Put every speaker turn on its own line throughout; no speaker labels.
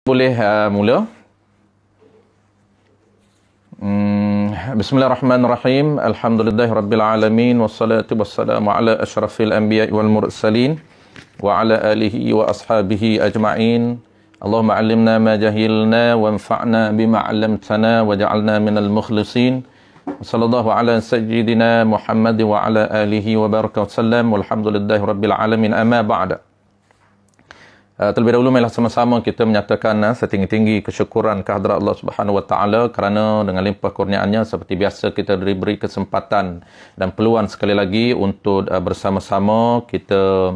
Boleh mula. Bismillahirrahmanirrahim. Alhamdulillahirabbil alamin wassalatu wassalamu ala asyrafil anbiya'i wal mursalin wa ala alihi wa ashabihi ajma'in. Allahumma 'allimna ma jahilna wanfa'na bima 'allamtana waj'alna minal mukhlisin. Sallallahu ala sayyidina Muhammad wa ala alihi wa baraka wasallam. Walhamdulillahirabbil alamin. Amma ba'da. Terlebih dahulu marilah sama-sama kita menyatakan setinggi-tinggi kesyukuran kehadrat Allah Subhanahu wa taala kerana dengan limpah kurniaannya seperti biasa kita diberi kesempatan dan peluang sekali lagi untuk bersama-sama kita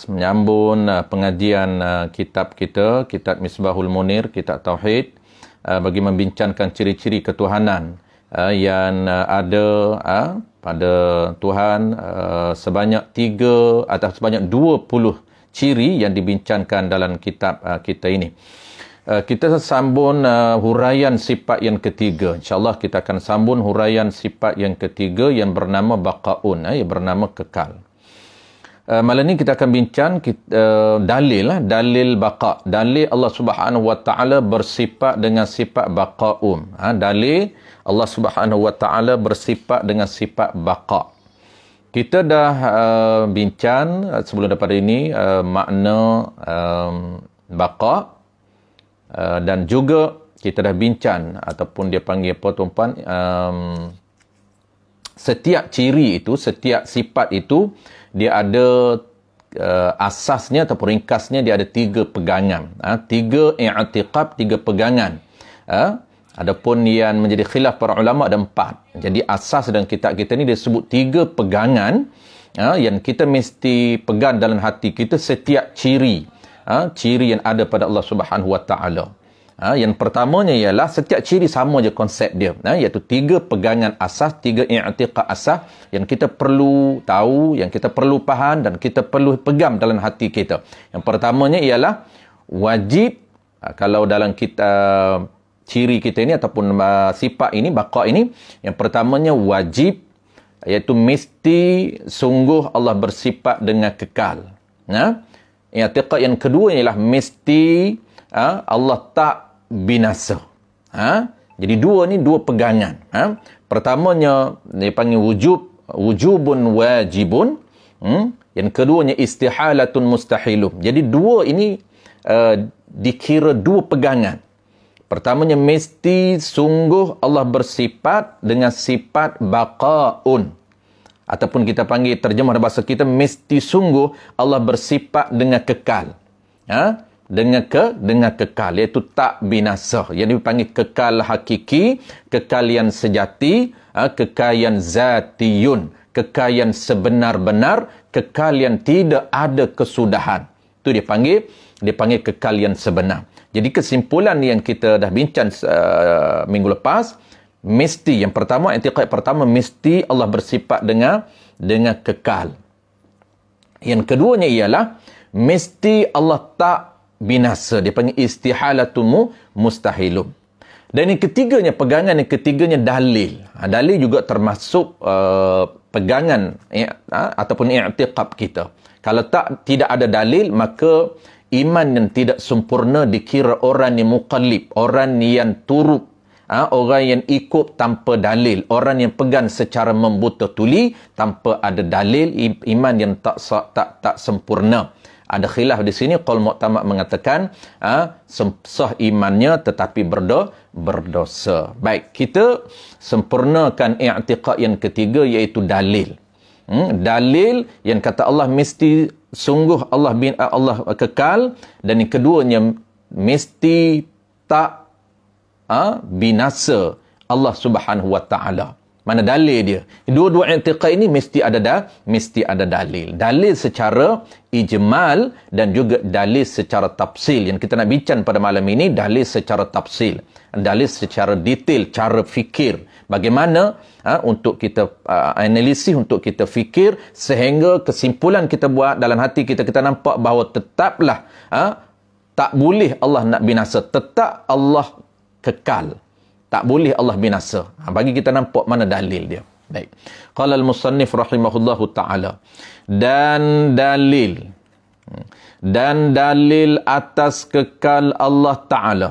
menyambung pengajian kitab kita, kitab Misbahul Munir, kitab Tauhid, bagi membincangkan ciri-ciri ketuhanan yang ada pada Tuhan sebanyak 3 atau sebanyak 20 ciri yang dibincangkan dalam kitab kita ini. Kita sambung huraian sifat yang ketiga. InsyaAllah kita akan sambung huraian sifat yang ketiga yang bernama baqa'un, yang bernama kekal. Malam ini kita akan bincang dalil baqa'. Dalil Allah Subhanahu wa taala bersifat dengan sifat baqa'un. Dalil Allah Subhanahu wa taala bersifat dengan sifat baqa'. Kita dah bincang sebelum daripada ini makna baqa' dan juga kita dah bincang ataupun dia panggil apa tuan-puan, setiap ciri itu, setiap sifat itu dia ada asasnya ataupun ringkasnya dia ada 3 pegangan, 3 i'tiqad, 3 pegangan. Adapun yang menjadi khilaf para ulama ada 4. Jadi asas dalam kitab kita ni dia sebut 3 pegangan yang kita mesti pegang dalam hati kita setiap ciri. Ciri yang ada pada Allah Subhanahu wa taala. Yang pertamanya ialah setiap ciri sama je konsep dia, iaitu 3 pegangan asas, 3 i'tiqad asas yang kita perlu tahu, yang kita perlu faham dan kita perlu pegang dalam hati kita. Yang pertamanya ialah wajib, kalau dalam kita ciri kita ini ataupun sifat ini, baqa' ini, yang pertamanya wajib, iaitu mesti sungguh Allah bersifat dengan kekal. I'tiqad yang kedua ialah mesti Allah tak binasa. Jadi 2 pegangan. Pertamanya dia panggil wujubun wajibun. Yang keduanya istihalatun mustahilun. Jadi 2 ini dikira 2 pegangan. Pertamanya mesti sungguh Allah bersifat dengan sifat baqa'un. Ataupun kita panggil terjemah bahasa kita, mesti sungguh Allah bersifat dengan kekal. Dengan kekal, iaitu tak binasa. Yang dipanggil kekal hakiki, kekal yang sejati, kekal yang zatiyun, kekal yang sebenar-benar, kekal yang tidak ada kesudahan. Itu dia panggil kekal yang sebenar. Jadi kesimpulan yang kita dah bincang minggu lepas, mesti yang pertama, i'tiqad pertama mesti Allah bersifat dengan kekal. Yang keduanya ialah mesti Allah tak binasa. Dia panggil istihalatun mustahilun. Dan yang ketiganya, pegangan yang ketiganya dalil. Dalil juga termasuk pegangan ataupun i'tiqad kita. Kalau tidak ada dalil, maka iman yang tidak sempurna dikira orang yang muqallib, orang yang turut, orang yang ikut tanpa dalil, orang yang pegang secara membuta tuli tanpa ada dalil, iman yang tak sempurna. Ada khilaf di sini, qaul mu'tamad mengatakan sah imannya tetapi berdosa. Baik, kita sempurnakan i'tiqad yang ketiga, iaitu dalil. Dalil yang kata Allah mesti sungguh Allah kekal, dan yang keduanya mesti tak binasa Allah Subhanahu wa taala. Mana dalil dia? Dua-dua i'tiqad ini mesti ada dalil. Dalil secara ijmal dan juga dalil secara tafsil. Yang kita nak bincang pada malam ini dalil secara tafsil. Dalil secara detail, cara fikir. Bagaimana untuk kita analisis, untuk kita fikir sehingga kesimpulan kita buat dalam hati kita, kita nampak bahawa tetaplah tak boleh Allah nak binasa, tetap Allah kekal, tak boleh Allah binasa. Bagi kita nampak mana dalil dia. Baik. Qala al-musannif rahimahullahu ta'ala. Dan dalil Dan dalil atas kekal Allah Ta'ala.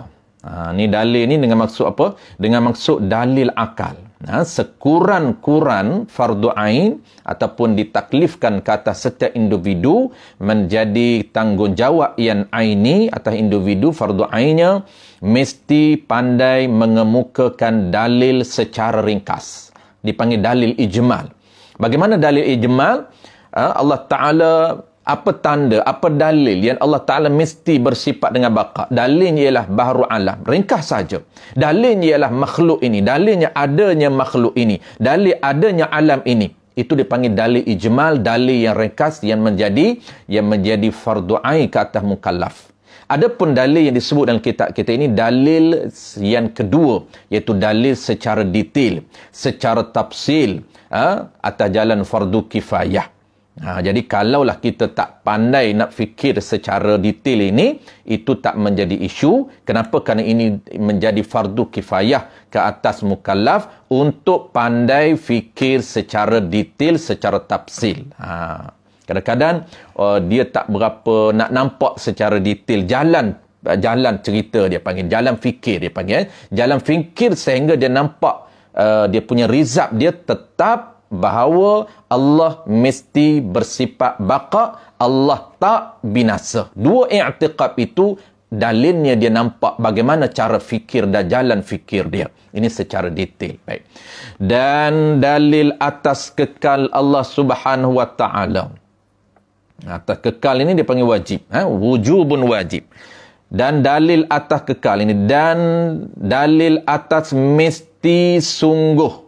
Ni dalil ni dengan maksud apa? Dengan maksud dalil akal. Sekurang-kurang fardu ain ataupun ditaklifkan ke atas setiap individu menjadi tanggungjawab yang aini atas individu fardu ainnya, mesti pandai mengemukakan dalil secara ringkas. Dipanggil dalil ijmal. Bagaimana dalil ijmal? Allah Ta'ala, apa tanda, apa dalil yang Allah Ta'ala mesti bersifat dengan baqa? Dalilnya ialah bahru alam. Ringkas saja. Dalilnya ialah makhluk ini. Dalilnya adanya makhluk ini. Dalil adanya alam ini. Itu dipanggil dalil ijmal, dalil yang ringkas yang menjadi fardu ain ke atas mukallaf. Adapun dalil yang disebut dalam kitab kita ini dalil yang kedua, iaitu dalil secara detail, secara tafsil, atas jalan fardu kifayah. Jadi kalaulah kita tak pandai nak fikir secara detail ini, itu tak menjadi isu. Kenapa? Kerana ini menjadi fardu kifayah ke atas mukallaf untuk pandai fikir secara detail, secara tafsil. Kadang-kadang dia tak berapa nak nampak secara detail jalan cerita, dia panggil jalan fikir, dia panggil jalan fikir, sehingga dia nampak dia punya result dia tetap bahawa Allah mesti bersifat baqa, Allah tak binasa. Dua i'tiqad itu dalilnya dia nampak bagaimana cara fikir dan jalan fikir dia. Ini secara detail. Baik. Dan dalil atas kekal Allah Subhanahu wa taala. Atas kekal ini dia panggil wajib, wujubun wajib. Dan dalil atas kekal ini, dan dalil atas mesti sungguh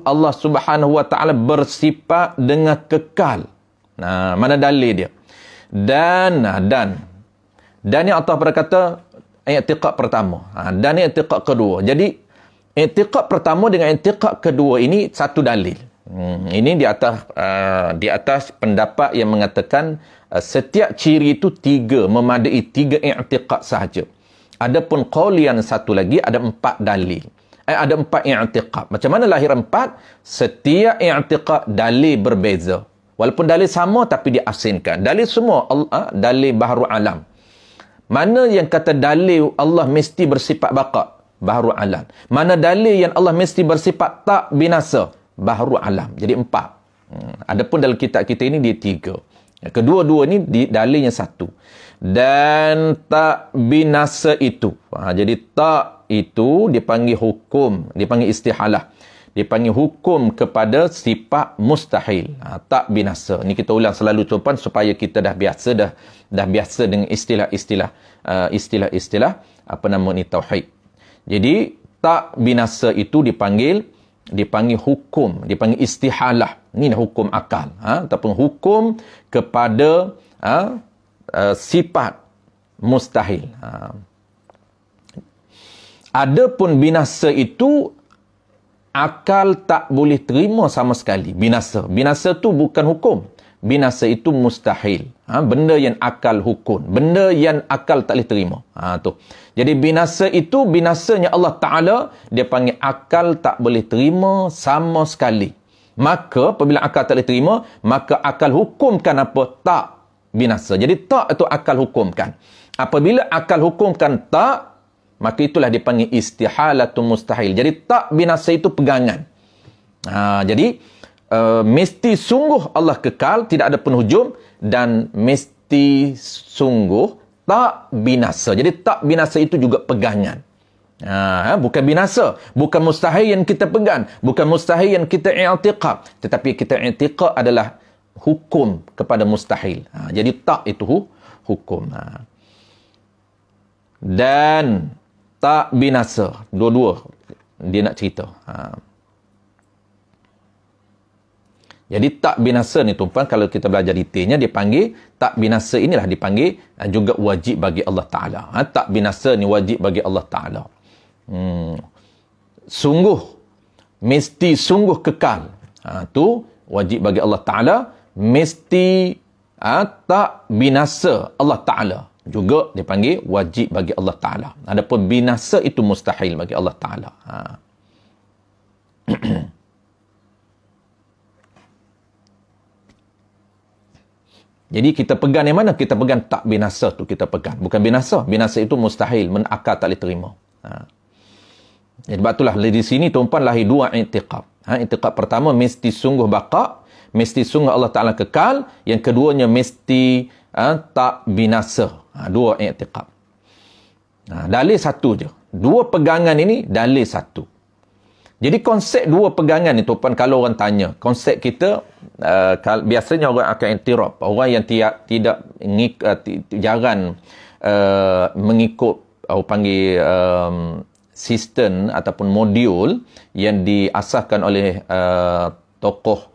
Allah Subhanahu wa taala bersifat dengan kekal. Mana dalil dia? Dan yang Allah berkata i'tiqad pertama, dan i'tiqad kedua. Jadi i'tiqad pertama dengan i'tiqad kedua ini satu dalil. Ini di atas pendapat yang mengatakan setiap ciri itu tiga, memadai tiga i'tiqad sahaja. Adapun qaul yang satu lagi ada empat dalil. Ada empat i'tiqad. Macam mana lahir empat? Setiap i'tiqad dalil berbeza. Walaupun dalil sama tapi diasingkan. Dalil semua dalil bahru alam. Mana yang kata dalil Allah mesti bersifat baqa? Bahru alam. Mana dalil yang Allah mesti bersifat tak binasa? Bahru alam. Jadi empat. Adapun dalam kitab kita ini dia tiga. Kedua-dua ni dalilnya satu. Dan tak binasa itu. Jadi tak itu dipanggil hukum, dipanggil istihalah. Dipanggil hukum kepada sifat mustahil. Tak binasa. Ni kita ulang selalu tuan supaya kita dah biasa dengan istilah-istilah apa nama ni, tauhid. Jadi tak binasa itu dipanggil hukum, dipanggil istihalah. Ini hukum akal, ataupun hukum kepada sifat mustahil. Adapun binasa itu akal tak boleh terima sama sekali. Binasa tu bukan hukum. Binasa itu mustahil. Benda yang akal hukum, benda yang akal tak boleh terima. Tu. Jadi binasa itu, binasanya Allah Ta'ala, dia panggil akal tak boleh terima sama sekali. Maka apabila akal tak boleh terima, maka akal hukumkan apa? Tak binasa. Jadi tak itu akal hukumkan. Apabila akal hukumkan tak, maka itulah dipanggil istihalatun mustahil. Jadi tak binasa itu pegangan. Jadi mesti sungguh Allah kekal, tidak ada penhujung, dan mesti sungguh tak binasa. Jadi tak binasa itu juga pegangan. Bukan binasa, bukan mustahil yang kita pegang, bukan mustahil yang kita i'tiqad, tetapi kita i'tiqad adalah hukum kepada mustahil. Jadi tak itu hukum. Dan tak binasa. Dua-dua dia nak cerita. Jadi tak binasa ni tuan-tuan, kalau kita belajar detailnya, dia panggil tak binasa inilah dipanggil juga wajib bagi Allah Ta'ala. Tak binasa ni wajib bagi Allah Ta'ala. Sungguh, mesti sungguh kekal. Tu wajib bagi Allah Ta'ala. Mesti tak binasa Allah Ta'ala. Juga dipanggil wajib bagi Allah Ta'ala. Adapun binasa itu mustahil bagi Allah Ta'ala. Jadi kita pegang yang mana? Kita pegang tak binasa tu kita pegang. Bukan binasa. Binasa itu mustahil. Akal tak boleh terima. Sebab itulah di sini tuan-puan lahir dua i'tiqad. I'tiqad pertama mesti sungguh baqa'. Mesti sungguh Allah Ta'ala kekal. Yang keduanya mesti tak binasa. Dua i'tiqad. Dalil satu je. Dua pegangan ini dalil satu. Jadi konsep dua pegangan ni tuan-puan, kalau orang tanya, konsep kita biasanya orang akan intirab. Orang yang tidak jarang mengikut orang panggil sistem ataupun modul yang diasaskan oleh tokoh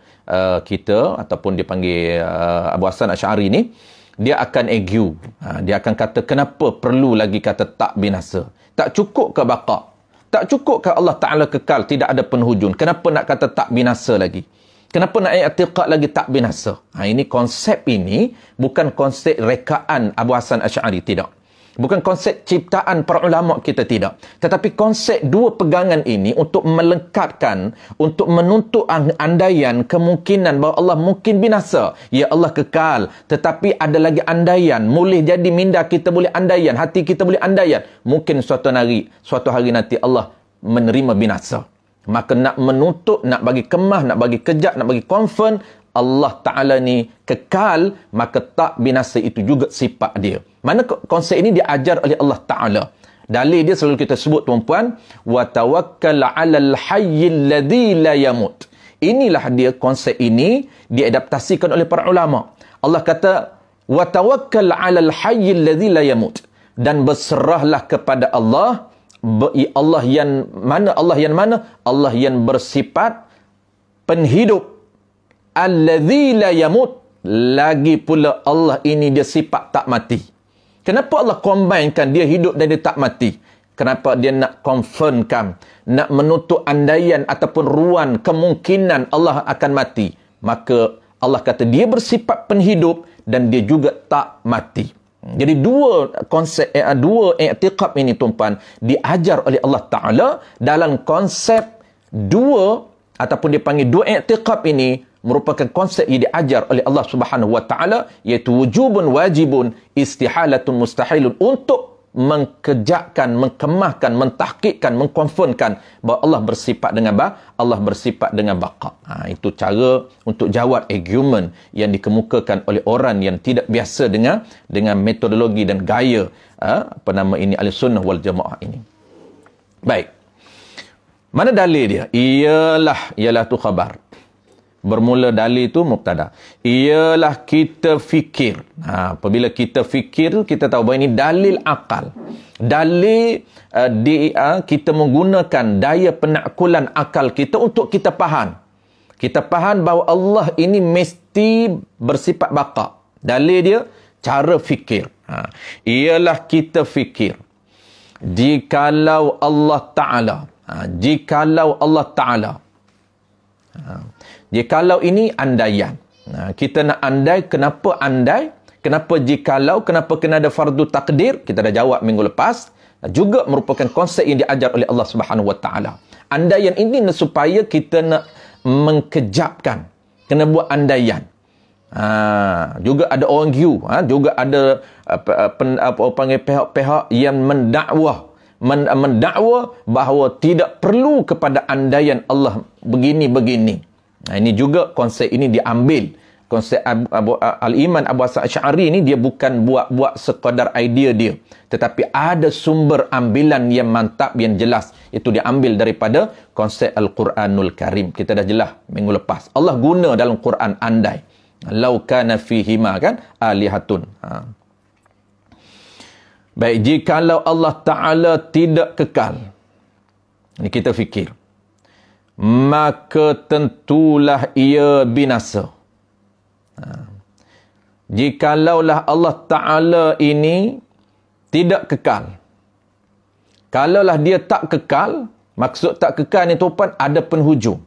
kita ataupun dipanggil Abu Hasan Asy'ari ni, dia akan argue. Dia akan kata kenapa perlu lagi kata tak binasa? Tak cukup ke baqa'? Tak cukup ke Allah Ta'ala kekal, tidak ada penghujung? Kenapa nak kata tak binasa lagi? Kenapa nak i'tiqad lagi tak binasa? Ini konsep ini bukan konsep rekaan Abu Hasan Asy'ari, tidak. Bukan konsep ciptaan para ulama kita, tidak. Tetapi konsep dua pegangan ini untuk melengkapkan, untuk menuntut andaian kemungkinan bahawa Allah mungkin binasa. Ya Allah kekal. Tetapi ada lagi andaian. Boleh jadi minda kita boleh andaian. Hati kita boleh andaian. Mungkin suatu hari nanti Allah menerima binasa. Maka nak menuntut, nak bagi kemah, nak bagi kejap, nak bagi confirm, Allah Ta'ala ni kekal, maka tak binasa itu juga sifat dia. Mana konsep ini diajar oleh Allah Ta'ala. Dalil dia selalu kita sebut tuan-puan, wa tawakkal 'alal hayyil ladzi la yamut. Inilah dia, konsep ini diadaptasikan oleh para ulama. Allah kata wa tawakkal 'alal hayyil ladzi la yamut, dan berserahlah kepada Allah. Allah yang mana? Allah yang bersifat penhidup. Alladzi la yamut. Lagi pula Allah ini dia sifat tak mati. Kenapa Allah combinekan dia hidup dan dia tak mati? Kenapa dia nak confirmkan, nak menutup andaian ataupun ruang kemungkinan Allah akan mati? Maka Allah kata dia bersifat penhidup dan dia juga tak mati. Jadi dua konsep, dua i'tiqad ini tuan-puan diajar oleh Allah Ta'ala dalam konsep dua ataupun dipanggil dua i'tiqad ini merupakan konsep yang diajar oleh Allah Subhanahu wa Ta'ala, iaitu wujubun wajibun, istihalatun mustahilun, untuk mengkejakkan, mengkemahkan, mentahqiqkan, mengkonfirmkan bahawa Allah bersifat dengan Allah bersifat dengan baqa'. Itu cara untuk jawab argument yang dikemukakan oleh orang yang tidak biasa dengan metodologi dan gaya Ahlussunnah wal Jamaah ini. Baik. Mana dalil dia? Ialah tu khabar. Bermula dalil itu mubtada. Ialah kita fikir. Apabila kita fikir, kita tahu bahawa ini dalil akal. Dalil kita menggunakan daya penakkulan akal kita untuk kita faham. Kita faham bahawa Allah ini mesti bersifat baqa'. Dalil dia cara fikir. Ialah kita fikir. Jikalau Allah Ta'ala. Jikalau ini andaian. Kita nak andai, kenapa andai? Kenapa jikalau? Kenapa kena ada fardu takdir? Kita dah jawab minggu lepas. Juga merupakan konsep yang diajar oleh Allah Subhanahu wa Ta'ala. Andaian ini supaya kita nak mengkejapkan. Kena buat andaian. Juga ada orang view, juga ada pihak-pihak yang mendakwa bahawa tidak perlu kepada andaian Allah begini-begini. Ini juga konsep ini diambil. Konsep Al-Iman Abu Hasan Asy'ari ini dia bukan buat sekadar idea dia, tetapi ada sumber ambilan yang mantap, yang jelas. Itu diambil daripada konsep Al-Quranul Karim. Kita dah jelas minggu lepas. Allah guna dalam Quran andai. Lau kana fihima, kan, alihatun. Baik, jikalau Allah Ta'ala tidak kekal, ini kita fikir, maka tentulah ia binasa. Jikalaulah Allah Ta'ala ini tidak kekal, kalaulah dia tak kekal, maksud tak kekal ni tuan, ada penghujung.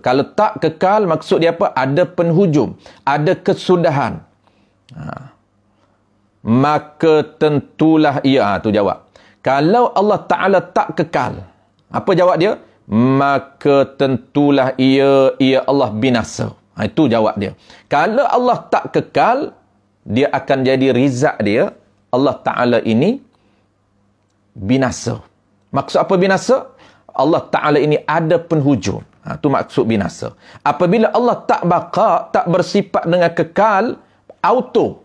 Kalau tak kekal, maksud dia apa? Ada penghujung, ada kesudahan. Maka tentulah ia. Tu jawab. Kalau Allah Ta'ala tak kekal, apa jawab dia? Maka tentulah ia Allah binasa. Itu jawab dia. Kalau Allah tak kekal, dia akan jadi rizak dia, Allah Ta'ala ini binasa. Maksud apa binasa? Allah Ta'ala ini ada penghujung. Itu maksud binasa. Apabila Allah tak baqa, tak bersifat dengan kekal, auto.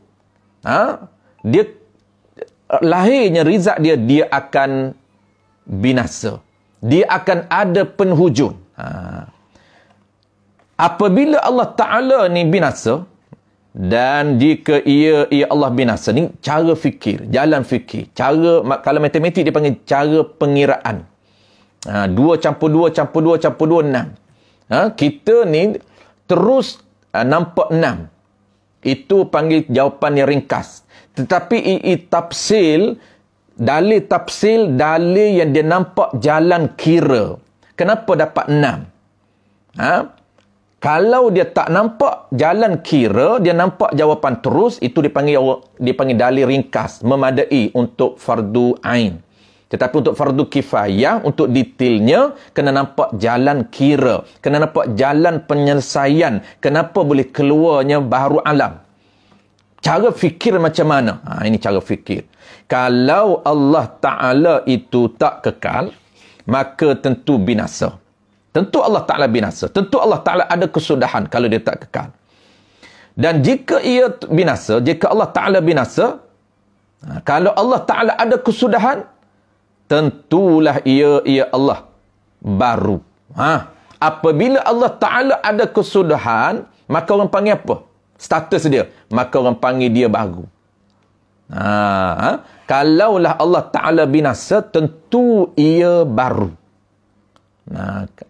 Dia lahirnya rizak dia, dia akan binasa. Dia akan ada penghujung. Apabila Allah Ta'ala ni binasa, dan jika ia Allah binasa, ni cara fikir, jalan fikir. Cara, kalau matematik dia panggil cara pengiraan. 2 campur 2 campur 2 campur 2, 6. Kita ni terus nampak 6. Itu panggil jawapan yang ringkas. Tetapi tafsil, dalil tafsil, dalil yang dia nampak jalan kira. Kenapa dapat 6? Kalau dia tak nampak jalan kira, dia nampak jawapan terus, itu dipanggil dalil ringkas, memadai untuk fardu ain. Tetapi untuk fardu kifayah, untuk detailnya, kena nampak jalan kira, kena nampak jalan penyelesaian, kenapa boleh keluarnya baharu alam. Cara fikir macam mana? Ini cara fikir. Kalau Allah Ta'ala itu tak kekal, maka tentu binasa. Tentu Allah Ta'ala binasa. Tentu Allah Ta'ala ada kesudahan kalau dia tak kekal. Dan jika ia binasa, jika Allah Ta'ala binasa, kalau Allah Ta'ala ada kesudahan, tentulah ia Allah baru. Apabila Allah Ta'ala ada kesudahan, maka orang panggil apa? Status dia. Maka orang panggil dia baru. Kalaulah Allah Ta'ala binasa, tentu ia baru.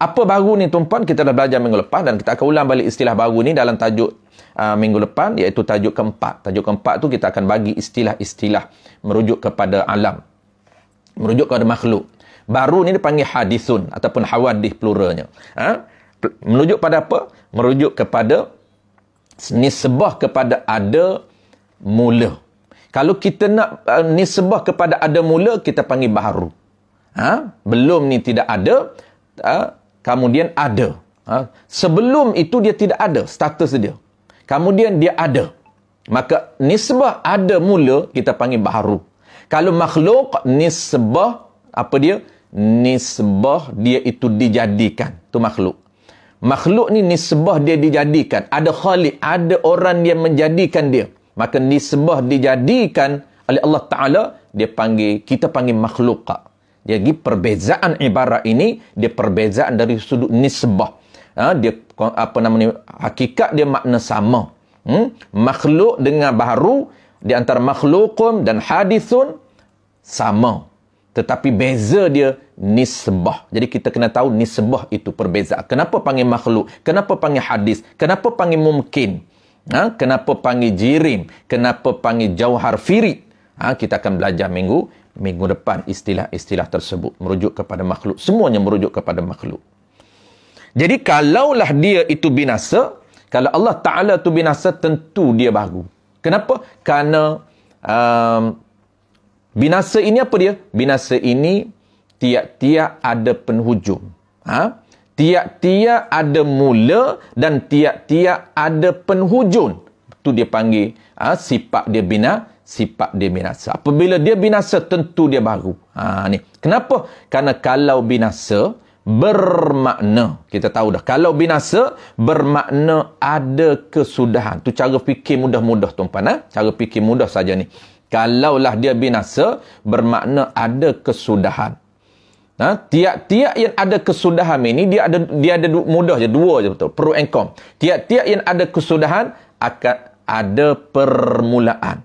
Apa baru ni tuan-puan? Kita dah belajar minggu lepas dan kita akan ulang balik istilah baru ni dalam tajuk minggu depan, iaitu tajuk keempat. Tajuk keempat tu kita akan bagi istilah-istilah merujuk kepada alam, merujuk kepada makhluk. Baru ni dipanggil hadisun ataupun hawadith pluralnya. Merujuk pada apa? Merujuk kepada nisbah kepada ada mula. Kalau kita nak nisbah kepada ada mula, kita panggil baharu. Belum ni tidak ada, kemudian ada. Sebelum itu dia tidak ada status dia. Kemudian dia ada. Maka nisbah ada mula kita panggil baharu. Kalau makhluk, nisbah apa dia? Nisbah dia itu dijadikan. Itu makhluk. Makhluk ni nisbah dia dijadikan. Ada khaliq, ada orang yang menjadikan dia. Maka nisbah dijadikan oleh Allah Ta'ala, kita panggil makhluk. Jadi perbezaan ibarat ini, dia perbezaan dari sudut nisbah. Dia hakikat dia makna sama. Makhluk dengan baharu, di antara makhlukum dan hadithun sama. Tetapi beza dia nisbah. Jadi kita kena tahu nisbah itu perbezaan. Kenapa panggil makhluk? Kenapa panggil hadis? Kenapa panggil mungkin? Kenapa panggil jirim? Kenapa panggil jauhar firid? Kita akan belajar minggu depan istilah-istilah tersebut. Merujuk kepada makhluk. Semuanya merujuk kepada makhluk. Jadi kalaulah dia itu binasa, kalau Allah Ta'ala itu binasa, tentu dia baru. Kenapa? Kerana binasa ini apa dia? Binasa ini tiap-tiap ada penghujung. Tiap-tiap ada mula dan tiap-tiap ada penghujung. Itu dia panggil sifat dia binasa. Apabila dia binasa, tentu dia baru. Ni. Kenapa? Kerana kalau binasa bermakna, kita tahu dah, kalau binasa bermakna ada kesudahan. Tu cara fikir mudah-mudah tuan-puan. Cara fikir mudah saja ni. Kalaulah dia binasa, bermakna ada kesudahan. Tiap-tiap yang ada kesudahan ini, dia ada mudah je, dua je betul. Pro and con. Tiap-tiap yang ada kesudahan akan ada permulaan.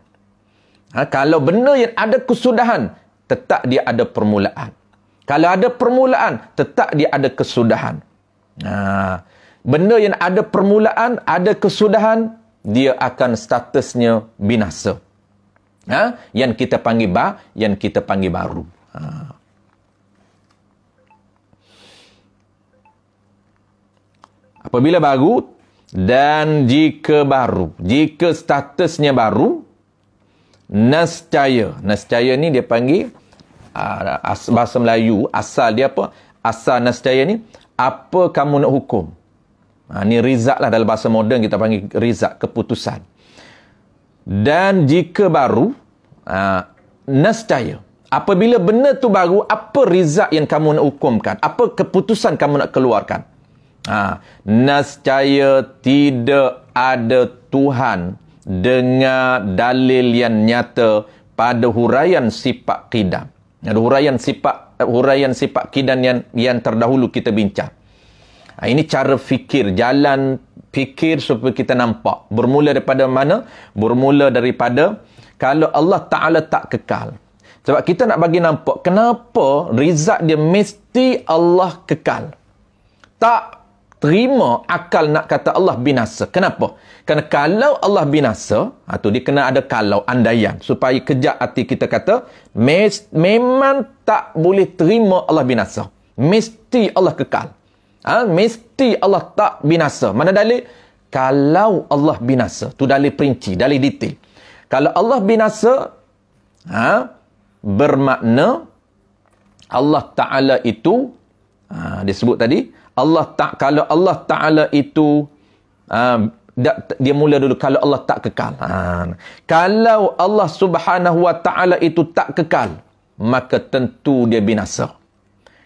Kalau benda yang ada kesudahan, tetap dia ada permulaan. Kalau ada permulaan, tetap dia ada kesudahan. Benda yang ada permulaan, ada kesudahan, dia akan statusnya binasa. Yang kita panggil baru. Apabila baru dan jika statusnya baru, nascaya ni dia panggil bahasa Melayu, asal dia apa? Asal nascaya ni, apa kamu nak hukum? Ni rizak lah, dalam bahasa moden kita panggil rizak, keputusan. Dan jika baru, nescaya. Apabila benda tu baru, apa rizak yang kamu nak hukumkan? Apa keputusan kamu nak keluarkan? Nescaya tidak ada Tuhan dengan dalil yang nyata pada huraian sifat qidam. Ada huraian sifat qidam yang terdahulu kita bincang. Ini cara fikir, jalan fikir supaya kita nampak. Bermula daripada mana? Bermula daripada kalau Allah Ta'ala tak kekal. Sebab kita nak bagi nampak kenapa rizak dia mesti Allah kekal. Tak terima akal nak kata Allah binasa. Kenapa? Kerana kalau Allah binasa, tu dia kena ada kalau, andaian. Supaya kejap hati kita kata, memang tak boleh terima Allah binasa. Mesti Allah kekal. Mesti Allah tak binasa. Mana dalil? Kalau Allah binasa. Tu dalil perinci, dalil detail. Kalau Allah binasa, bermakna Allah Ta'ala itu, dia sebut tadi, kalau Allah Ta'ala itu, dia mula dulu, kalau Allah tak kekal. Kalau Allah Subhanahu Wa Ta'ala itu tak kekal, maka tentu dia binasa.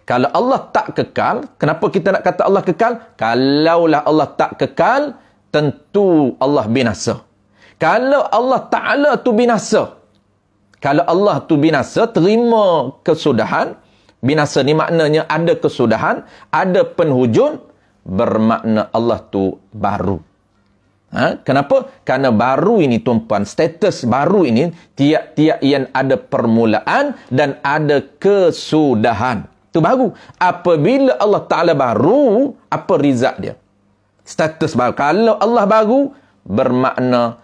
Kalau Allah tak kekal, kenapa kita nak kata Allah kekal? Kalaulah Allah tak kekal, tentu Allah binasa. Kalau Allah Ta'ala tu binasa, kalau Allah tu binasa, terima kesudahan. Binasa ni maknanya ada kesudahan, ada penghujung, bermakna Allah tu baru. Kenapa? Kerana baru ini tuan-puan, status baru ini, tiap-tiap yang ada permulaan dan ada kesudahan. Itu baru. Apabila Allah Ta'ala baru, apa rizak dia? Status baru. Kalau Allah baru, bermakna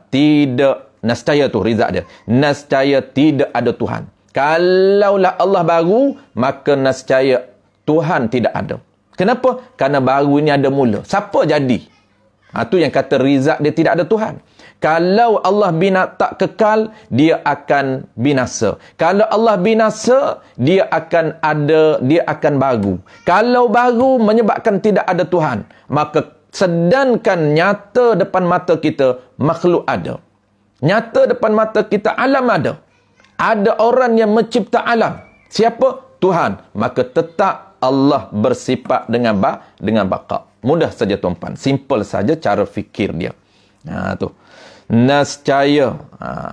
tidak, nescaya tu rizak dia. Nescaya tidak ada Tuhan. Kalaulah Allah baru, maka nescaya Tuhan tidak ada. Kenapa? Kerana baru ini ada mula. Siapa jadi? Itu yang kata rizak dia tidak ada Tuhan. Kalau Allah tak kekal, dia akan binasa. Kalau Allah binasa, dia akan baru. Kalau baru menyebabkan tidak ada Tuhan, maka sedangkan nyata depan mata kita, makhluk ada. Nyata depan mata kita, alam ada. Ada orang yang mencipta alam. Siapa? Tuhan. Maka tetap Allah bersifat dengan baqa. Mudah saja tuan-puan. Simple saja cara fikir dia. Tu. Nescaya.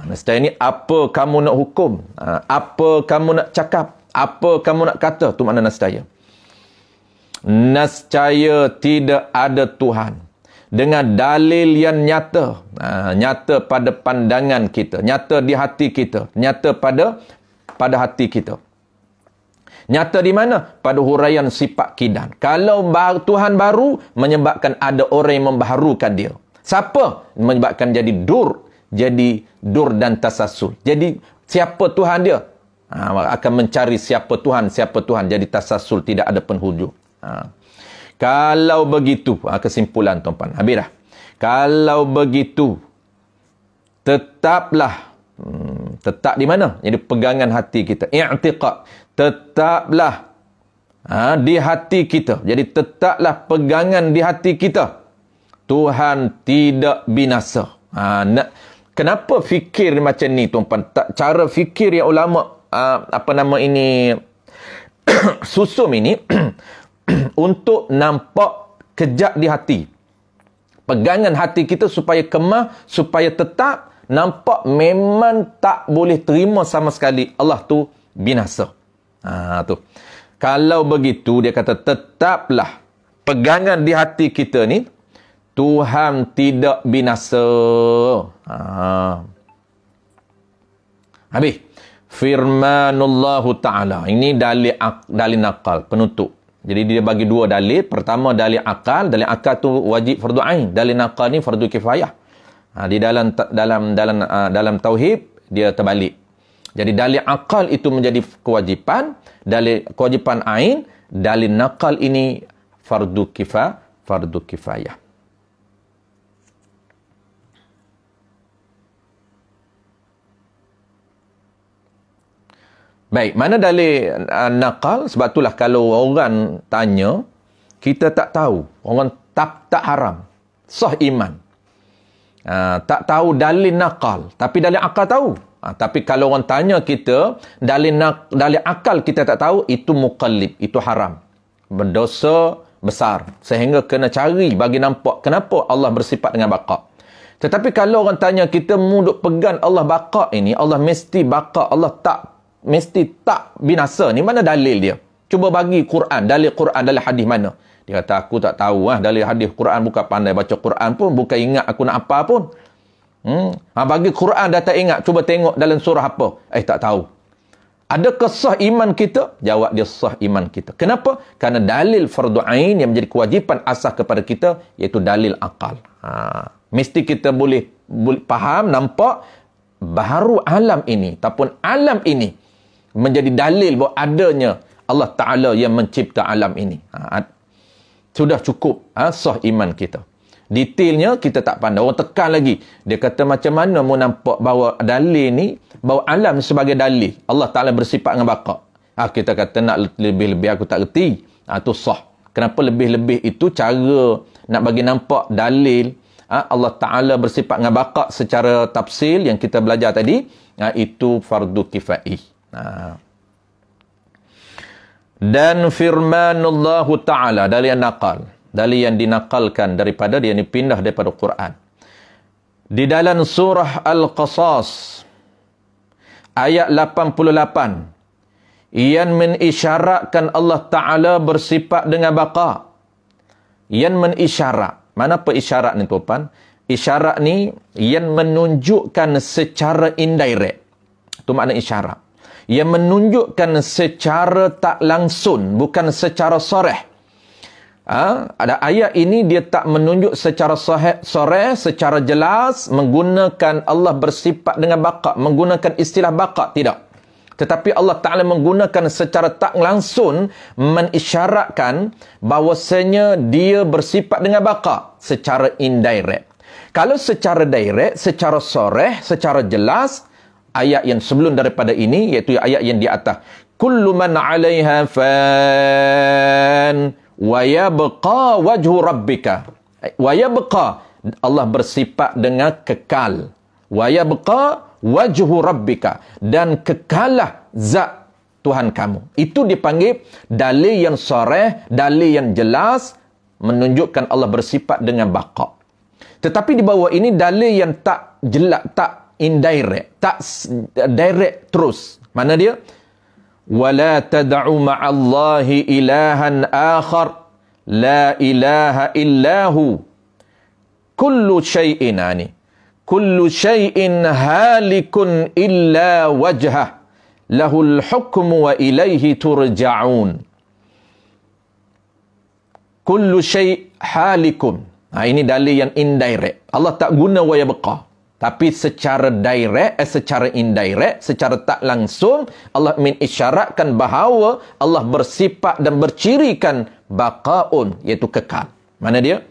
Nescaya ni apa kamu nak hukum? Apa kamu nak cakap? Apa kamu nak kata? Tu makna nescaya. Nescaya tidak ada Tuhan. Dengan dalil yang nyata. Nyata pada pandangan kita. Nyata di hati kita. Nyata pada hati kita. Nyata di mana? Pada huraian sifat qidam. Kalau Tuhan baru, menyebabkan ada orang yang membaharukan dia. Siapa? Menyebabkan jadi dur dan tasasul. Jadi siapa Tuhan dia? Akan mencari siapa Tuhan. Jadi tasasul, tidak ada penghujung. Kalau begitu, kesimpulan tuan-tuan. Habis dah. Kalau begitu, tetaplah. Tetap di mana? Jadi pegangan hati kita. I'tiqad. Tetaplah di hati kita. Jadi tetaplah pegangan di hati kita. Tuhan tidak binasa. Kenapa fikir macam ni tuan-tuan? Cara fikir yang ulama susum ini untuk nampak kejap di hati. Pegangan hati kita supaya kemah, supaya tetap nampak memang tak boleh terima sama sekali Allah tu binasa. Tu. Kalau begitu dia kata tetaplah pegangan di hati kita ni Tuhan tidak binasa. Habis. Firmanullahu ta'ala. Ini dalil nakal, penutup. Jadi dia bagi dua dalil. Pertama dalil akal. Dalil akal tu wajib fardu ain. Dalil nakal ni fardu kifayah. Di dalam tauhid dia terbalik. Jadi dalil akal itu menjadi kewajipan, dalil kewajipan ain, dalil nakal ini fardu kifayah. Baik, mana dalil nakal? Sebab itulah kalau orang tanya, kita tak tahu. Orang tak haram. Sah iman. Tak tahu dalil nakal, tapi dalil akal tahu. Tapi kalau orang tanya kita, dalil akal kita tak tahu, itu muqallib, itu haram. Berdosa besar. Sehingga kena cari bagi nampak kenapa Allah bersifat dengan baqa. Tetapi kalau orang tanya kita muduk pegang Allah baqa ini, Allah mesti baqa, Allah mesti tak binasa. Ni mana dalil dia? Cuba bagi Quran, dalil hadis mana? Dia kata, aku tak tahu dalil hadis Quran, bukan pandai baca Quran pun, bukan ingat aku nak apa pun. Bagi Quran dah tak ingat, cuba tengok dalam surah apa. Tak tahu. Adakah sah iman kita? Jawab dia, sah iman kita. Kenapa? Kerana dalil fardu ain yang menjadi kewajipan asas kepada kita, iaitu dalil akal. Mesti kita boleh faham, nampak, baharu alam ini, ataupun alam ini menjadi dalil bahawa adanya Allah Ta'ala yang mencipta alam ini. Sudah cukup sah iman kita. Detailnya kita tak pandai. Orang tekan lagi. Dia kata macam mana mau nampak bahawa dalil ni, bahawa alam sebagai dalil. Allah Ta'ala bersifat dengan baqa. Kita kata nak lebih-lebih aku tak reti. Itu sah. Kenapa lebih-lebih itu cara nak bagi nampak dalil Allah Ta'ala bersifat dengan baqa secara tafsil yang kita belajar tadi. Itu fardu kifai. Dan firmanullahu ta'ala, dalil yang nakal, dalil yang dinakalkan daripada dia ni pindah daripada Quran. Di dalam surah Al-Qasas ayat 88 yang mengisyaratkan Allah Ta'ala bersifat dengan baqa. Yang mengisyarat. Mana apa isyarat ni tuan? Isyarat ni yang menunjukkan secara indirect. Itu makna isyarat. Yang menunjukkan secara tak langsung, bukan secara soreh. Ada ayat ini dia tak menunjuk secara soreh, secara jelas, menggunakan Allah bersifat dengan baqa, menggunakan istilah baqa, tidak. Tetapi Allah Ta'ala menggunakan secara tak langsung, mengisyaratkan bahawasanya dia bersifat dengan baqa, secara indirect. Kalau secara direct, secara soreh, secara jelas, ayat yang sebelum daripada ini, iaitu ayat yang di atas. Kullu man 'alaiha fan wa yabqa wajhu rabbika. Wa yabqa, Allah bersifat dengan kekal. Wa yabqa wajhu rabbika, dan kekalah zat Tuhan kamu. Itu dipanggil dalil yang sarih, dalil yang jelas, menunjukkan Allah bersifat dengan baqa. Tetapi di bawah ini dalil yang tak jelas, tak indirect, tak direct terus. Mana dia? Wala tad'u ma'allahi ilahan akhar la ilaha illahu kullu syai'in kullu syai'in halikun illa wajhah lahul hukmu wa ilaihi turja'un. Kullu syai' halikun. Ini dalil yang indirect. Allah tak guna wa yabqa. Tapi secara direct, secara indirect, secara tak langsung, Allah mengisyaratkan bahawa Allah bersifat dan bercirikan baqa'un, iaitu kekal. Mana dia?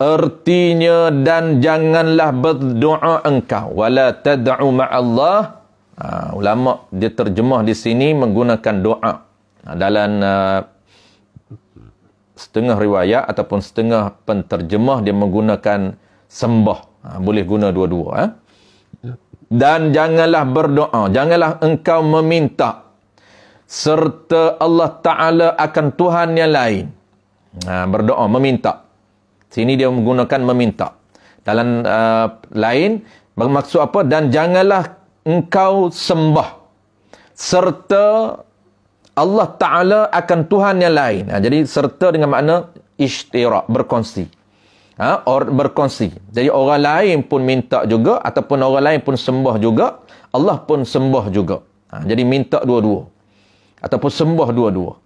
Artinya, dan janganlah berdoa engkau. Wala tad'u ma'allah. Ulama dia terjemah di sini menggunakan doa. Dalam setengah riwayat ataupun setengah penterjemah dia menggunakan sembah. Boleh guna dua-dua. Dan janganlah berdoa, janganlah engkau meminta serta Allah Ta'ala akan Tuhan yang lain. Berdoa, meminta. Sini dia menggunakan meminta. Dalam lain, bermaksud apa? Dan janganlah engkau sembah serta Allah Ta'ala akan Tuhan yang lain. Jadi serta dengan makna ishtirak, berkongsi. Berkongsi. Jadi orang lain pun minta juga, ataupun orang lain pun sembah juga, Allah pun sembah juga. Jadi minta dua-dua, ataupun sembah dua-dua.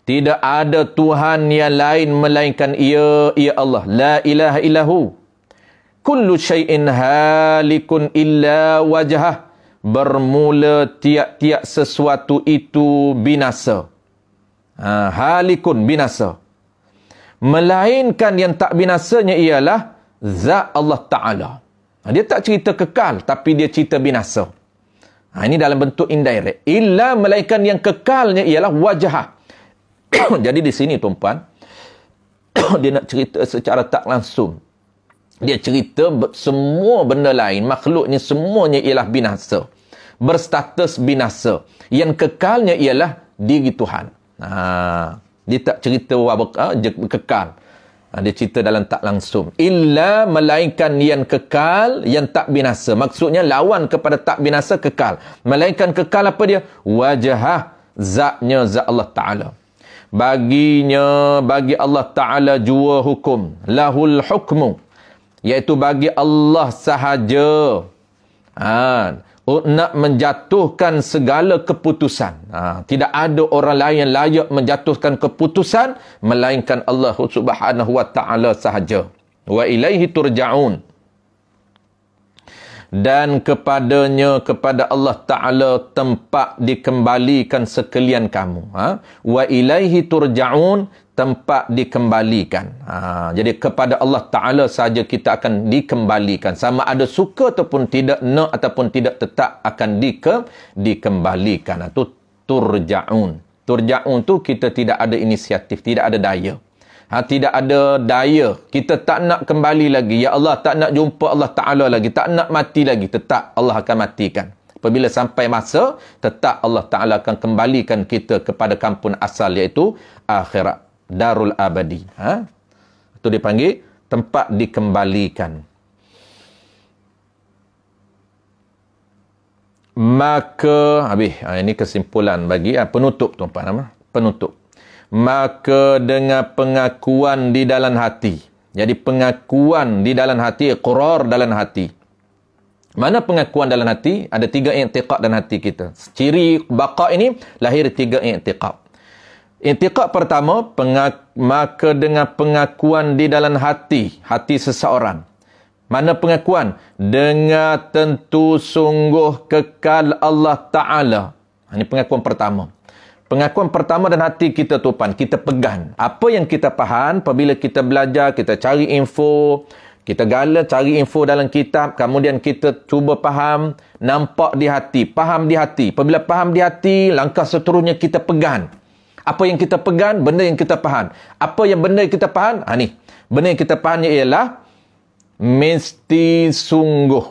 Tidak ada Tuhan yang lain melainkan ia Allah. La ilaha illahu. Kullu syai'in halikun illa wajhah. Bermula tiap-tiap sesuatu itu binasa. Halikun, binasa. Melainkan yang tak binasanya ialah zat Allah Ta'ala. Dia tak cerita kekal, tapi dia cerita binasa. Ini dalam bentuk indirect. Illa, melainkan yang kekalnya ialah wajah. Jadi di sini tuan-puan, dia nak cerita secara tak langsung. Dia cerita semua benda lain, makhluk ni semuanya ialah binasa. Berstatus binasa. Yang kekalnya ialah diri Tuhan. Dia tak cerita kekal. Dia cerita dalam tak langsung. Illa melainkan yang kekal, yang tak binasa. Maksudnya lawan kepada tak binasa, kekal. Melainkan kekal apa dia? Wajah, zatnya zat Allah Ta'ala. Bagi Allah Ta'ala jua hukum. Lahul hukmu. Iaitu bagi Allah sahaja. Nak menjatuhkan segala keputusan. Tidak ada orang lain yang layak menjatuhkan keputusan melainkan Allah Subhanahu wa Ta'ala sahaja. Wa ilaihi turja'un. Dan kepada Allah Ta'ala tempat dikembalikan sekalian kamu. Wa ilaihi turja'un, tempat dikembalikan. Jadi kepada Allah Ta'ala saja kita akan dikembalikan. Sama ada suka ataupun tidak, nak ataupun tidak, tetap akan dikembalikan. Itu turja'un. Turja'un tu kita tidak ada inisiatif, tidak ada daya. Tidak ada daya. Kita tak nak kembali lagi. Ya Allah, tak nak jumpa Allah Ta'ala lagi. Tak nak mati lagi. Tetap Allah akan matikan. Apabila sampai masa, tetap Allah Ta'ala akan kembalikan kita kepada kampung asal, iaitu akhirat. Darul abadi. Itu dipanggil tempat dikembalikan. Maka ini kesimpulan bagi penutup, tuan-tuan. Penutup. Maka dengan pengakuan di dalam hati. Jadi pengakuan di dalam hati, iqrar dalam hati. Mana pengakuan dalam hati? Ada 3 i'tiqad dalam hati kita. Ciri baqa ini lahir 3 i'tiqad. I'tiqad pertama, maka dengan pengakuan di dalam hati seseorang. Mana pengakuan? Dengan tentu sungguh kekal Allah Ta'ala. Ini pengakuan pertama. Pengakuan pertama dan hati kita, tuan, kita pegang. Apa yang kita faham apabila kita belajar, kita cari info, kita gala cari info dalam kitab, kemudian kita cuba faham, nampak di hati, faham di hati. Apabila faham di hati, langkah seterusnya kita pegang. Apa yang kita pegang, benda yang kita faham. Apa yang benda yang kita faham? Ni. Benda yang kita fahamnya ialah mesti sungguh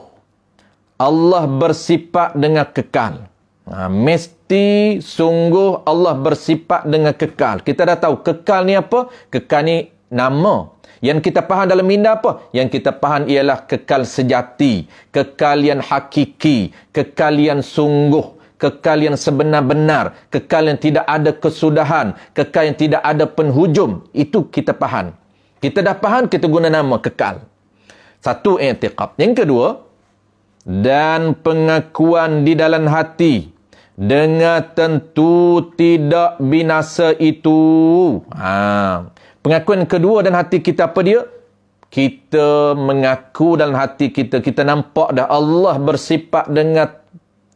Allah bersifat dengan kekal. Mesti sungguh Allah bersifat dengan kekal. Kita dah tahu kekal ni apa? Kekal ni nama. Yang kita faham dalam minda apa? Yang kita faham ialah kekal sejati, kekal yang hakiki, kekal yang sungguh, kekal yang sebenar-benar, kekal yang tidak ada kesudahan, kekal yang tidak ada penghujung. Itu kita faham. Kita dah faham, kita guna nama kekal. Satu i'tiqad. Yang kedua, dan pengakuan di dalam hati dengan tentu tidak binasa itu. Pengakuan kedua dalam hati kita apa dia? Kita mengaku dalam hati kita, kita nampak dah Allah bersifat dengan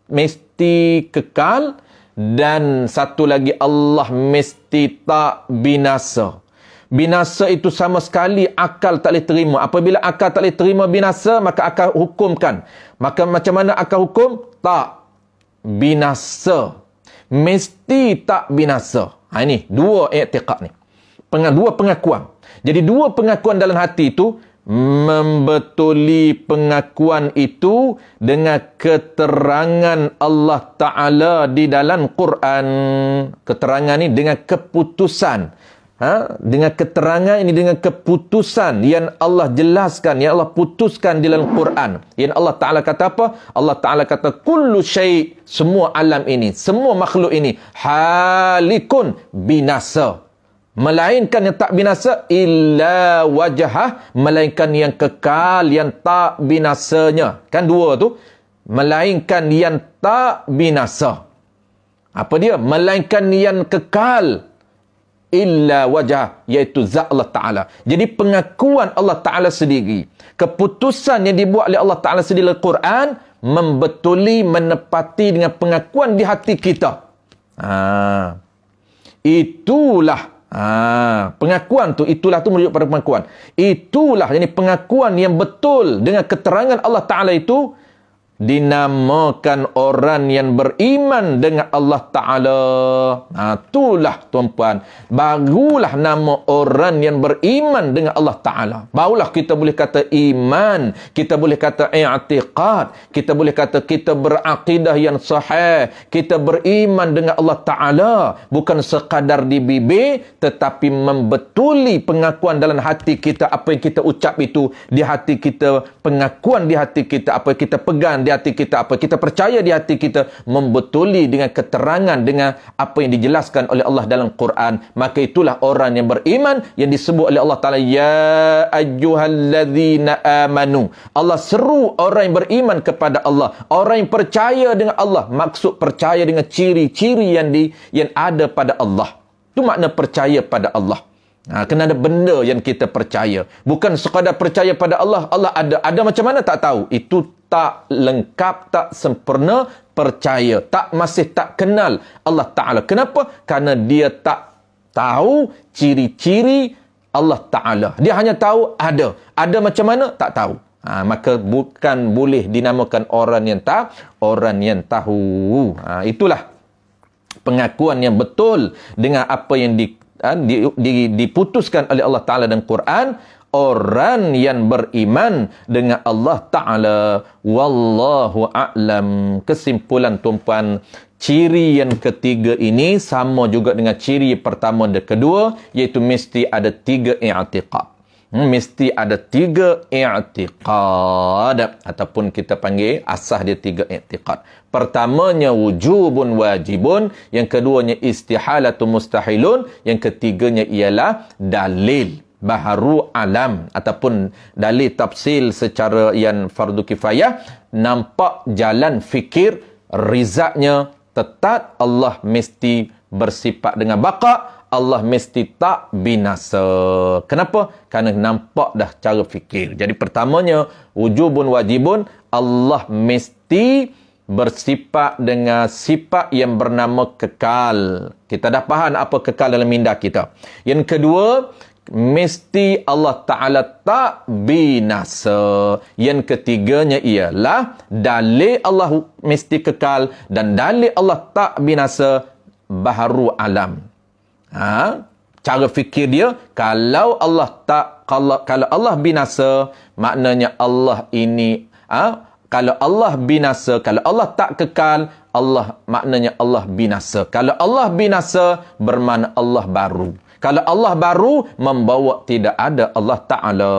mesti kekal, dan satu lagi Allah mesti tak binasa. Binasa itu sama sekali akal tak boleh terima. Apabila akal tak boleh terima binasa, maka akal hukumkan. Maka macam mana akal hukum? Tak binasa. Mesti tak binasa. Ini dua i'tiqad ni. Dua pengakuan. Jadi dua pengakuan dalam hati itu membetuli pengakuan itu dengan keterangan Allah Ta'ala di dalam Quran. Keterangan ni dengan keputusan. Dengan keterangan ini, dengan keputusan yang Allah jelaskan, yang Allah putuskan di dalam Quran. Yang Allah Ta'ala kata apa? Allah Ta'ala kata, kullu syai', semua alam ini, semua makhluk ini, halikun, binasa. Melainkan yang tak binasa, illa wajhah, melainkan yang kekal, yang tak binasanya. Kan dua tu. Melainkan yang tak binasa. Apa dia? Melainkan yang kekal. Illa wajah, iaitu zat Allah Ta'ala. Jadi pengakuan Allah Ta'ala sendiri, keputusan yang dibuat oleh Allah Ta'ala sendiri dalam Quran, membetuli, menepati dengan pengakuan di hati kita. Itulah pengakuan tu, itulah tu merujuk pada pengakuan. Itulah, jadi pengakuan yang betul dengan keterangan Allah Ta'ala itu, dinamakan orang yang beriman dengan Allah Ta'ala. Itulah tuan-puan, barulah nama orang yang beriman dengan Allah Ta'ala. Barulah kita boleh kata iman, kita boleh kata i'tiqad, kita boleh kata kita berakidah yang sahih, kita beriman dengan Allah Ta'ala. Bukan sekadar di bibir, tetapi membetuli pengakuan dalam hati kita. Apa yang kita ucap itu di hati kita, pengakuan di hati kita, apa yang kita pegang di hati kita, apa kita percaya di hati kita, membetuli dengan keterangan, dengan apa yang dijelaskan oleh Allah dalam Quran. Maka itulah orang yang beriman, yang disebut oleh Allah Ta'ala, ya ayyuhalladzina amanu. Allah seru orang yang beriman kepada Allah, orang yang percaya dengan Allah. Maksud percaya dengan ciri-ciri yang ada pada Allah. Itu makna percaya pada Allah. Kena ada benda yang kita percaya. Bukan sekadar percaya pada Allah. Allah ada. Ada macam mana tak tahu. Itu tak lengkap, tak sempurna percaya. Masih tak kenal Allah Ta'ala. Kenapa? Kerana dia tak tahu ciri-ciri Allah Ta'ala. Dia hanya tahu ada. Ada macam mana? Tak tahu. Maka bukan boleh dinamakan orang yang tahu. Itulah pengakuan yang betul dengan apa yang diputuskan oleh Allah Ta'ala dan Quran. Orang yang beriman dengan Allah Ta'ala. Wallahu a'lam. Kesimpulan tuan-puan, ciri yang ketiga ini sama juga dengan ciri pertama dan kedua, iaitu mesti ada 3 i'tiqad. Mesti ada 3 i'tiqad, ataupun kita panggil asas dia 3 i'tiqad. Pertamanya wujubun wajibun, yang keduanya istihalatun mustahilun, yang ketiganya ialah dalil baharu alam ataupun dalil tafsil secara yang fardu kifayah. Nampak jalan fikir, rizaknya tetap Allah mesti bersifat dengan baqa, Allah mesti tak binasa. Kenapa? Kerana nampak dah cara fikir. Jadi pertamanya wujubun wajibun, Allah mesti bersifat dengan sifat yang bernama kekal. Kita dah faham apa kekal dalam minda kita. Yang kedua, mesti Allah Ta'ala tak binasa. Yang ketiganya ialah dalil Allah mesti kekal dan dalil Allah tak binasa baharu alam. Cara fikir dia, kalau Allah binasa, maknanya Allah ini kalau Allah binasa, kalau Allah tak kekal, maknanya Allah binasa. Kalau Allah binasa, bermakna Allah baru. Kalau Allah baru, membawa tidak ada Allah Ta'ala.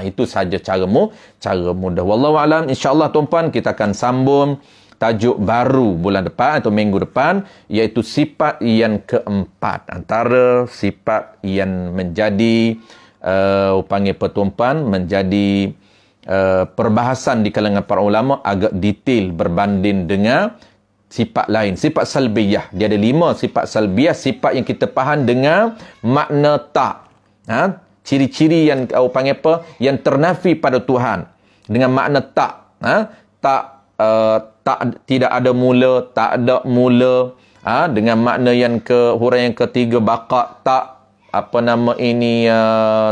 Itu saja cara mudah. Wallahu a'lam. InsyaAllah tuan-puan, kita akan sambung tajuk baru bulan depan atau minggu depan, iaitu sifat yang keempat. Antara sifat yang menjadi panggil tuan-puan, menjadi perbahasan di kalangan para ulama agak detail berbanding dengan sifat lain. Sifat salbiyah. Dia ada 5 sifat salbiyah. Sifat yang kita faham dengan makna tak. Ciri-ciri yang panggil apa? Yang ternafi pada Tuhan. Dengan makna tak. Tidak ada mula, tak ada mula. Dengan makna yang huraian yang ketiga, baqa, tak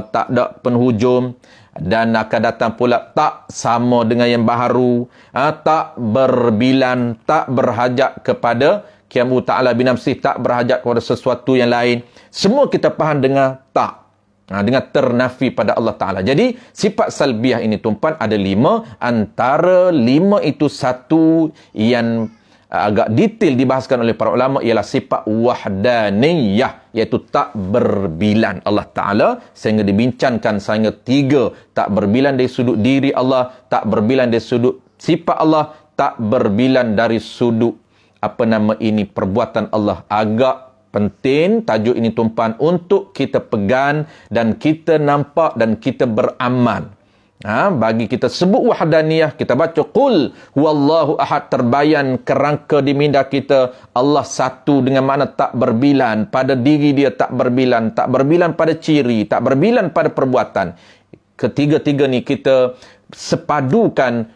tak ada penghujung. Dan akan datang pula tak sama dengan yang baharu, tak berbilan, tak berhajat kepada qiyamu ta'ala binafsih, tak berhajat kepada sesuatu yang lain. Semua kita faham dengan tak, dengan ternafi pada Allah Ta'ala. Jadi sifat salbiyah ini tuan-puan ada 5. Antara 5 itu satu yang agak detail dibahaskan oleh para ulama ialah sifat wahdaniyah, iaitu tak berbilan Allah Ta'ala, sehingga dibincangkan sehingga 3. Tak berbilan dari sudut diri Allah, tak berbilan dari sudut sifat Allah, tak berbilan dari sudut perbuatan Allah. Agak penting tajuk ini tuan-puan untuk kita pegang dan kita nampak dan kita beramal. Bagi kita sebut wahdaniyah, kita baca qul huwallahu ahad, terbayan kerangka di minda kita Allah satu dengan makna tak berbilan pada diri dia, tak berbilan pada ciri, tak berbilan pada perbuatan. Ketiga-tiga ni kita sepadukan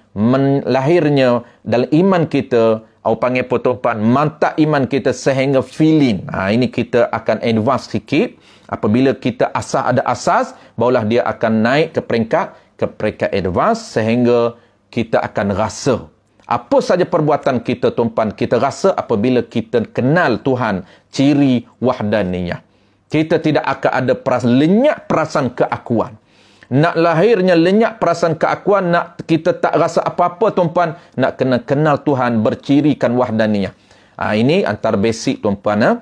lahirnya dalam iman kita, panggil tuan-puan, mantap iman kita sehingga feeling. Ini kita akan advance sikit. Apabila kita ada asas, barulah dia akan naik ke peringkat advance, sehingga kita akan rasa Apa saja perbuatan kita, tuan-puan, kita rasa apabila kita kenal Tuhan, ciri wahdaniyah. Kita tidak akan ada lenyap perasaan keakuan. Nak lahirnya lenyap perasaan keakuan, nak kita tak rasa apa-apa, tuan-puan, nak kena kenal Tuhan, bercirikan wahdaniyah. Ini antara basic, tuan-puan.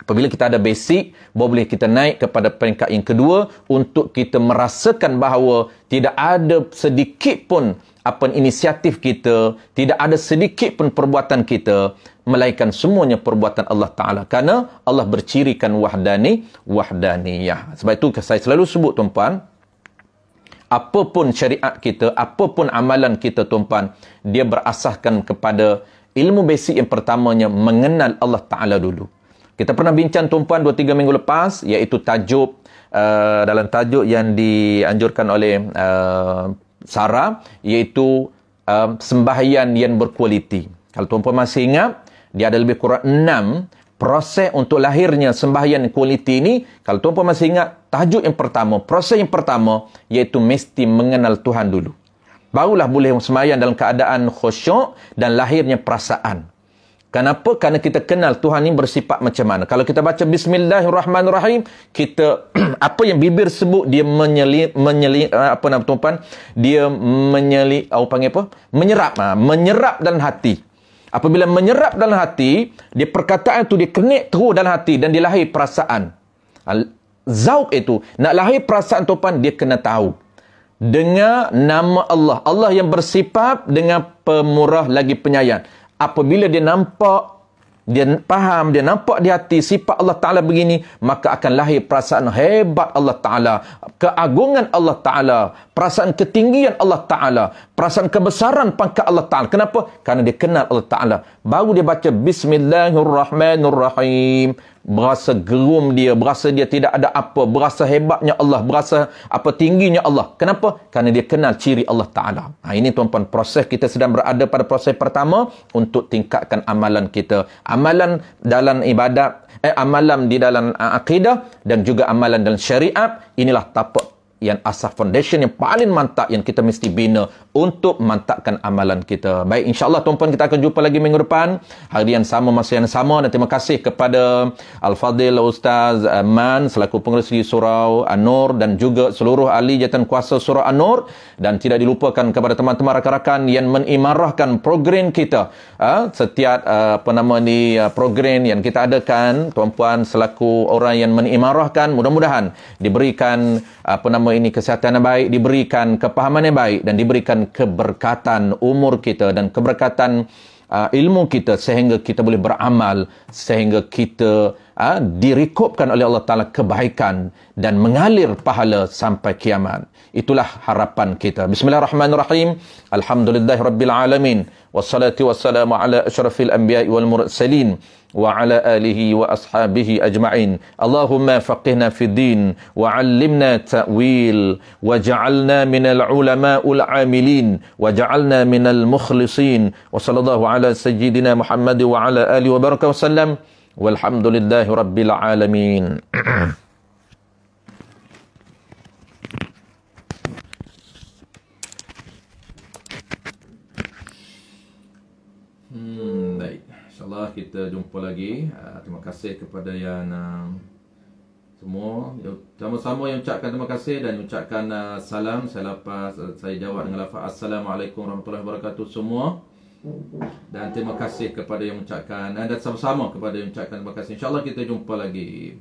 Apabila kita ada basic, boleh kita naik kepada peringkat yang kedua untuk kita merasakan bahawa tidak ada sedikit pun inisiatif kita, tidak ada sedikit pun perbuatan kita, melainkan semuanya perbuatan Allah Ta'ala. Kerana Allah bercirikan wahdaniyah. Sebab itu saya selalu sebut, tuan-puan, apapun syariat kita, apapun amalan kita, tuan-puan, dia berasaskan kepada ilmu basic yang pertamanya, mengenal Allah Ta'ala dulu. Kita pernah bincang, tuan-puan, 2-3 minggu lepas, iaitu tajuk, dalam tajuk yang dianjurkan oleh Sarah, iaitu sembahyang yang berkualiti. Kalau tuan-puan masih ingat, dia ada lebih kurang 6 proses untuk lahirnya sembahyang kualiti ini. Kalau tuan-puan masih ingat, tajuk yang pertama, proses yang pertama, iaitu mesti mengenal Tuhan dulu. Barulah boleh sembahyang dalam keadaan khusyuk dan lahirnya perasaan. Kenapa? Kerana kita kenal Tuhan ini bersifat macam mana. Kalau kita baca Bismillahirrahmanirrahim, kita apa yang bibir sebut, dia menyerap dalam hati. Apabila menyerap dalam hati, dia perkataan itu dia kenik terus dalam hati dan dia lahir perasaan. Zauq itu, nak lahir perasaan, tuan, dia kena tahu. Dengar nama Allah. Allah yang bersifat dengan pemurah lagi penyayang. Apabila dia nampak, dia faham, dia nampak di hati sifat Allah Ta'ala begini, maka akan lahir perasaan hebat Allah Ta'ala, keagungan Allah Ta'ala, perasaan ketinggian Allah Ta'ala, perasaan kebesaran pangkat Allah Ta'ala. Kenapa? Kerana dia kenal Allah Ta'ala. Baru dia baca Bismillahirrahmanirrahim. Berasa gerum dia, berasa dia tidak ada apa, berasa hebatnya Allah, berasa tingginya Allah. Kenapa? Kerana dia kenal ciri Allah Ta'ala. Ini, tuan-puan, proses kita sedang berada pada proses pertama untuk tingkatkan amalan kita. Amalan dalam ibadat, amalan di dalam akidah dan juga amalan dalam syariat. Inilah tapak yang asas foundation yang paling mantap yang kita mesti bina untuk memantapkan amalan kita. Baik, insya-Allah, tuan-puan, kita akan jumpa lagi minggu depan, hari yang sama, masa yang sama. Dan terima kasih kepada Al-Fadhil Ustaz Man selaku pengerusi surau An-Nur dan juga seluruh ahli jawatan kuasa surau An-Nur, dan tidak dilupakan kepada teman-teman rakan-rakan yang mengimarahkan program kita. Setiap program yang kita adakan, tuan-puan, selaku orang yang mengimarahkan, mudah-mudahan diberikan kesihatan yang baik, diberikan kepahaman yang baik, dan diberikan keberkatan umur kita dan keberkatan ilmu kita, sehingga kita boleh beramal, sehingga kita direkodkan oleh Allah Ta'ala kebaikan dan mengalir pahala sampai kiamat. Itulah harapan kita. Bismillahirrahmanirrahim. Alhamdulillahirrabbilalamin. Wassalatu wassalamu ala asyrafil anbiya'i wal mursalin wa ala alihi wa ashabihi ajma'in. Allahumma faqihna fid din wa 'allimna ta'wil wa ja'alna minal ulama'ul 'amilin wa ja'alna minal mukhlisin. Wa sallallahu ala sayyidina Muhammad wa ala alihi wa baraka wa sallam. Walhamdulillahi rabbil alamin. Baik, insyaAllah kita jumpa lagi. Terima kasih kepada yang semua. Sama-sama yang ucapkan terima kasih dan ucapkan salam. Saya jawab dengan lafaz Assalamualaikum warahmatullahi wabarakatuh semua. Dan terima kasih kepada yang ucapkan, dan sama-sama kepada yang ucapkan terima kasih. InsyaAllah kita jumpa lagi.